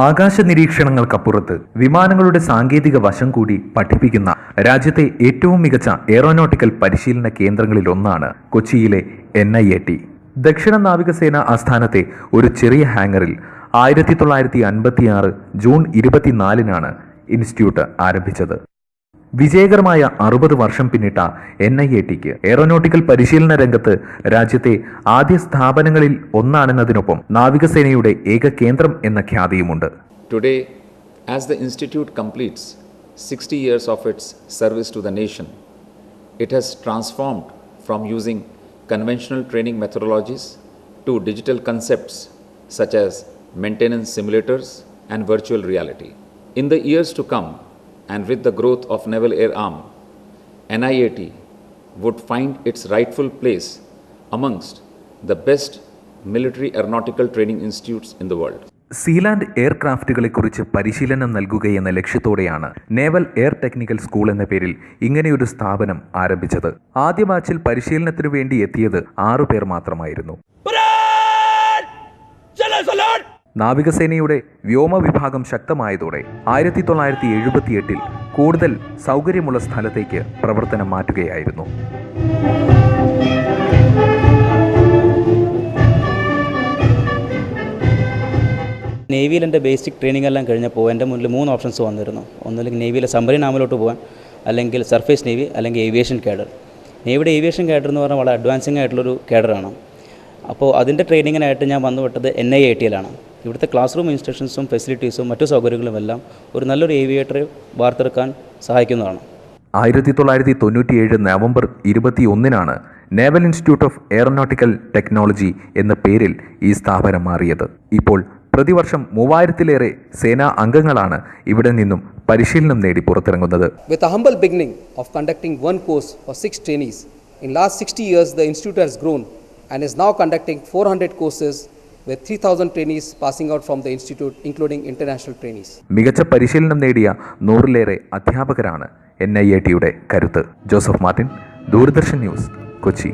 ആകാശ നിരീക്ഷണങ്ങൾക്കപ്പുറത്ത് വിമാനങ്ങളുടെ സാങ്കേതിക വശം കൂടി പഠിപ്പിക്കുന്ന രാജ്യത്തെ ഏറ്റവും മികച്ച എയറോനോട്ടിക്കൽ പരിശീലന കേന്ദ്രങ്ങളിലൊന്നാണ് കൊച്ചിയിലെ NIAT. ദക്ഷിണ നാവികസേന ആസ്ഥാനത്തെ ഒരു ചെറിയ ഹാങ്ങറിൽ 1956 ജൂൺ 24-നാണ് ഇൻസ്റ്റിറ്റ്യൂട്ട് ആരംഭിച്ചത്. വിജയകരമായ 60 വർഷം പിന്നിട്ട NIATക്ക് എയറോനോട്ടിക്കൽ പരിശീലന രംഗത്ത് രാജ്യത്തെ ആദ്യ സ്ഥാപനങ്ങളിൽ ഒന്നാണെന്നതിനൊപ്പം നാവികസേനയുടെ ഏക കേന്ദ്രം എന്ന ഖ്യാതിയുമുണ്ട്. Today, as the institute completes 60 years of its service to the nation, it has transformed from using conventional training methodologies to digital concepts such as maintenance simulators and virtual reality. In the years to come, and with the growth of Naval Air Arm, NIAT would find its rightful place amongst the best military aeronautical training institutes in the world. Sealand എയർക്രാഫ്റ്റുകളെക്കുറിച്ച് പരിശീലനം നൽകുകയെന്ന ലക്ഷ്യത്തോടെയാണ് naval air technical school എന്ന പേരിൽ ഇങ്ങനെയൊരു സ്ഥാപനം ആരംഭിച്ചത്. ആദ്യ ബാച്ചിൽ പരിശീലനത്തിനു വേണ്ടി എത്തിയത് 6 പേർ മാത്രമായിരുന്നു. നാവികസേനയുടെ വ്യോമ വിഭാഗം ശക്തമായതോടെ 1978 കൂടുതൽ സൗകര്യമുള്ള സ്ഥലത്തേക്ക് പ്രവർത്തനം മാറ്റുകയായിരുന്നു. നേവിയിൽ എൻ്റെ ബേസിക് ട്രെയിനിങ് എല്ലാം കഴിഞ്ഞപ്പോൾ എൻ്റെ മുന്നിൽ 3 ഓപ്ഷൻസ് വന്നിരുന്നു. ഒന്നുമില്ലെങ്കിൽ നേവിയിലെ സബ്മറീൻ ആമിലോട്ട് പോകാൻ, അല്ലെങ്കിൽ സർഫേസ് നേവി, അല്ലെങ്കിൽ ഏവിയേഷൻ കേഡർ. നേവിയുടെ ഏവിയേഷൻ കേഡർ എന്ന് പറഞ്ഞാൽ വളരെ അഡ്വാൻസിങ് ആയിട്ടുള്ളൊരു കേഡറാണ്. അപ്പോൾ അതിൻ്റെ ട്രെയിനിങ്ങിനായിട്ട് ഞാൻ വന്നുവിട്ടത് NIATയിലാണ്. ഇവിടുത്തെ ക്ലാസ് റൂം ഇൻസ്ട്രക്ഷൻസും ഫെസിലിറ്റീസും മറ്റു സൗകര്യങ്ങളും എല്ലാം ഒരു നല്ലൊരു ഏവിയേറ്ററെ വാർത്തെടുക്കാൻ സഹായിക്കുന്നതാണ്. 1997 നവംബർ 21-നാണ് naval institute of aeronautical technology എന്ന പേരിൽ ഈ സ്ഥാപനം മാറിയത്. ഇപ്പോൾ പ്രതിവർഷം 3000-ലേറെ സേനാ അംഗങ്ങളാണ് ഇവിടെ നിന്നും പരിശീലനം നേടി പുറത്തിറങ്ങുന്നത്. With a humble beginning of conducting one course for 6 trainees, in last 60 years the institute has grown and is now conducting 400 courses with 3000 trainees passing out from the institute, including international trainees. മികച്ച പരിശീലനം നേടിയ 100-ലേറെ അധ്യാപകരാണ് NIATയുടെ കരുത്ത്. Joseph Martin, Doordarshan news, Kochi.